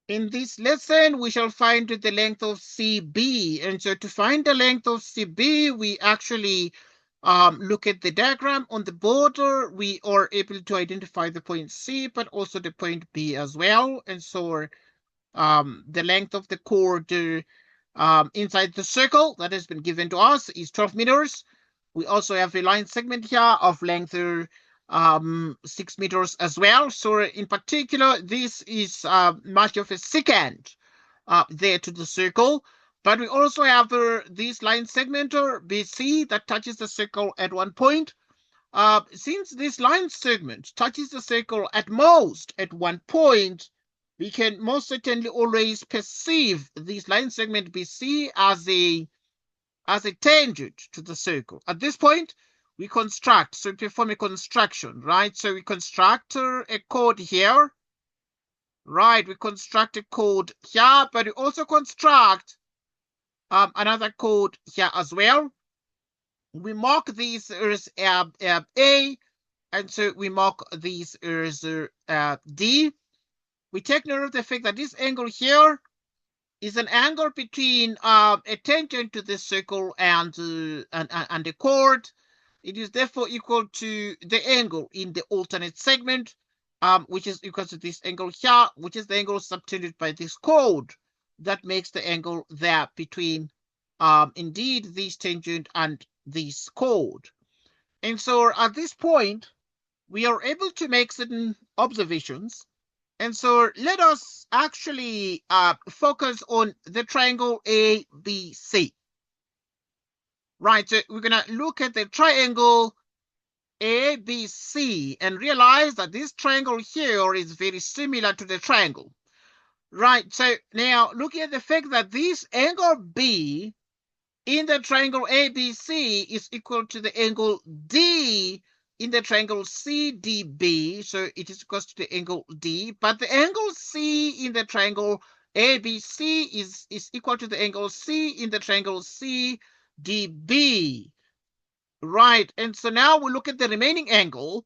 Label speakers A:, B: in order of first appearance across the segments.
A: In this lesson, we shall find the length of CB. And so to find the length of CB, we actually look at the diagram on the border. We are able to identify the point C, but also the point B as well. And so the length of the chord inside the circle that has been given to us is 12 meters. We also have a line segment here of length 6 meters as well. So in particular, this is much of a secant there to the circle. But we also have this line segment BC that touches the circle at one point. Since this line segment touches the circle at most at one point, we can most certainly always perceive this line segment BC as a tangent to the circle. At this point, we construct, so we perform a construction, right? So we construct a chord here, right? We construct a chord here, but we also construct another chord here as well. We mark these as A, and so we mark these as D. We take note of the fact that this angle here is an angle between a tangent to the circle and the chord. It is therefore equal to the angle in the alternate segment, which is equal to this angle here, which is the angle subtended by this chord. That makes the angle there between, indeed, this tangent and this chord. And so at this point, we are able to make certain observations. And so let us actually focus on the triangle ABC. Right, so we're going to look at the triangle ABC and realize that this triangle here is very similar to the triangle. Right, so now looking at the fact that this angle B in the triangle ABC is equal to the angle D in the triangle CDB, so it is equal to the angle D, but the angle C in the triangle ABC is equal to the angle C in the triangle CDB. Right, and so now we look at the remaining angle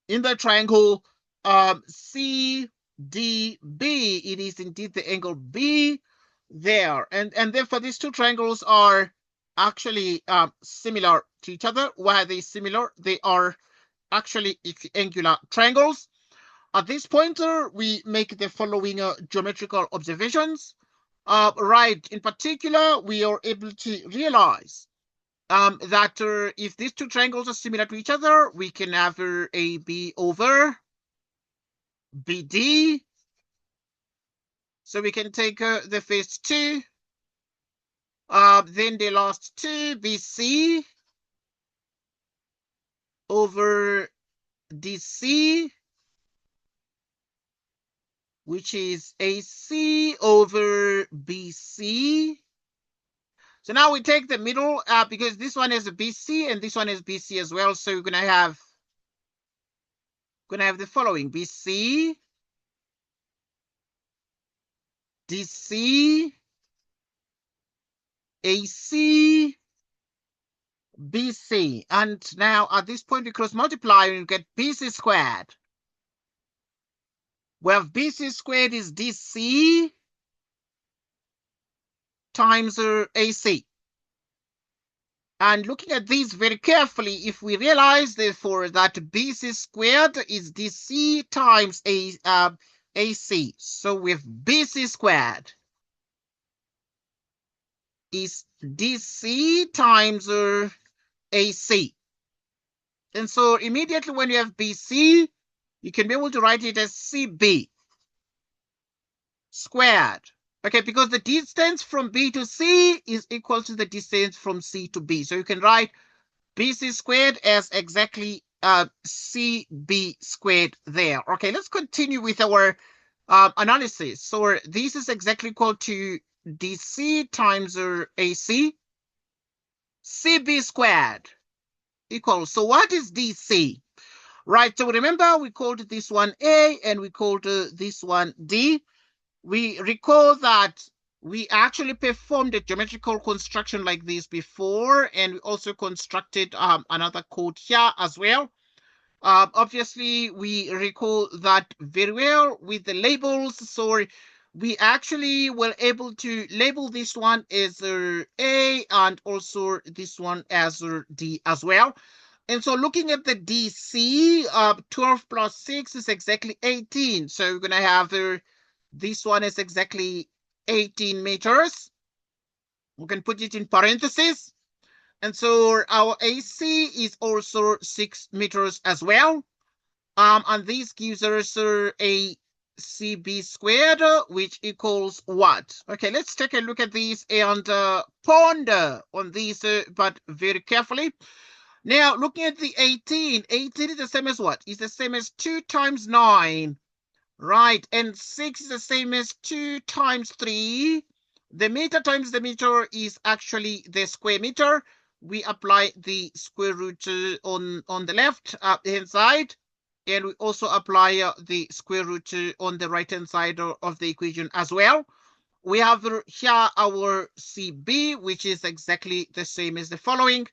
A: in the triangle CDB. It is indeed the angle B there, and therefore these two triangles are actually similar to each other. Why are they similar? They are actually equiangular triangles. At this pointer, we make the following geometrical observations. Right, in particular, we are able to realize that if these two triangles are similar to each other, we can have AB over BD. So we can take the first two, then the last two, BC over DC, which is AC over BC. So now we take the middle because this one is a BC and this one is BC as well. So we're gonna have the following: BC, DC, AC, BC. And now at this point we cross multiply and you get BC squared. We have BC squared is DC times AC. And looking at these very carefully, if we realize, therefore, that BC squared is DC times AC. So we have BC squared is DC times AC. And so immediately when you have BC, you can be able to write it as CB squared. Okay, because the distance from B to C is equal to the distance from C to B. So you can write BC squared as exactly CB squared there. Okay, let's continue with our analysis. So this is exactly equal to DC times AC. CB squared equals, so what is DC? Right, so remember we called this one A and we called this one D. We recall that we actually performed a geometrical construction like this before, and we also constructed another chord here as well. Obviously, we recall that very well with the labels. So we actually were able to label this one as A and also this one as D as well. And so looking at the DC, 12 plus 6 is exactly 18. So we're going to have this one is exactly 18 meters. We can put it in parentheses. And so our AC is also 6 meters as well. And this gives us a CB squared, which equals what? Okay, let's take a look at this and ponder on this, but very carefully. Now, looking at the 18, 18 is the same as what? It's the same as 2 times 9, right? And 6 is the same as 2 times 3. The meter times the meter is actually the square meter. We apply the square root on the left hand side, and we also apply the square root on the right hand side of the equation as well. We have here our CB, which is exactly the same as the following.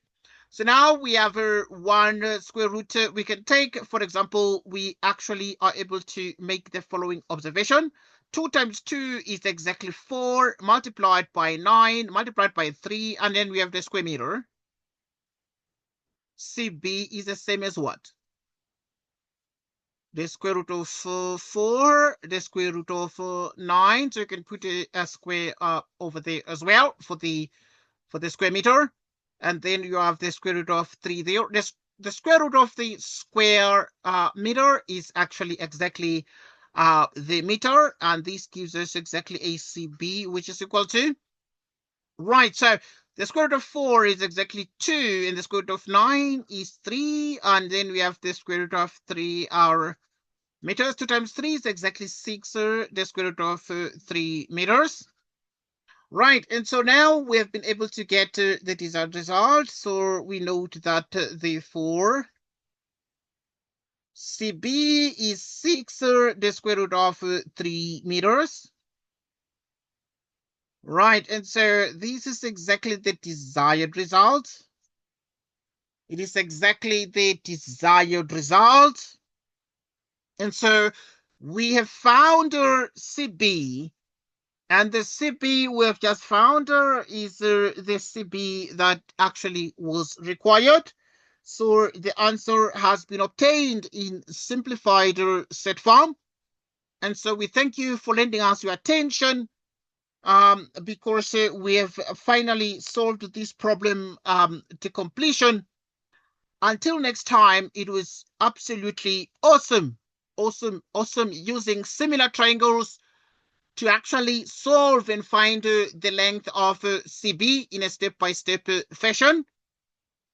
A: So now we have one square root we can take. For example, we actually are able to make the following observation. 2 times 2 is exactly 4, multiplied by 9, multiplied by 3, and then we have the square meter. CB is the same as what? The square root of 4, the square root of 9. So you can put a square over there as well for the square meter. And then you have the square root of 3 there. The square root of the square meter is actually exactly the meter, and this gives us exactly ACB, which is equal to, right, so the square root of 4 is exactly 2, and the square root of 9 is 3, and then we have the square root of 3, our meters. 2 times 3 is exactly 6, the square root of 3 meters. Right, and so now we have been able to get the desired result. So we note that therefore CB is 6, the square root of 3 meters. Right, and so this is exactly the desired result. It is exactly the desired result. And so we have found CB. And the CB we have just found is the CB that actually was required. So the answer has been obtained in simplified set form. And so we thank you for lending us your attention because we have finally solved this problem to completion. Until next time, it was absolutely awesome, awesome using similar triangles to actually solve and find the length of CB in a step-by-step fashion.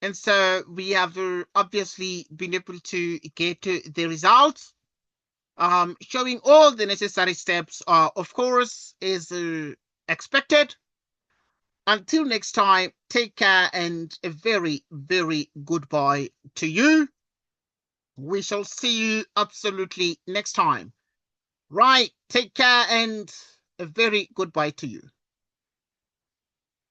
A: And so we have obviously been able to get the results, showing all the necessary steps, of course, is expected. Until next time, take care and a very, very goodbye to you. We shall see you absolutely next time. Right, take care and a very goodbye to you.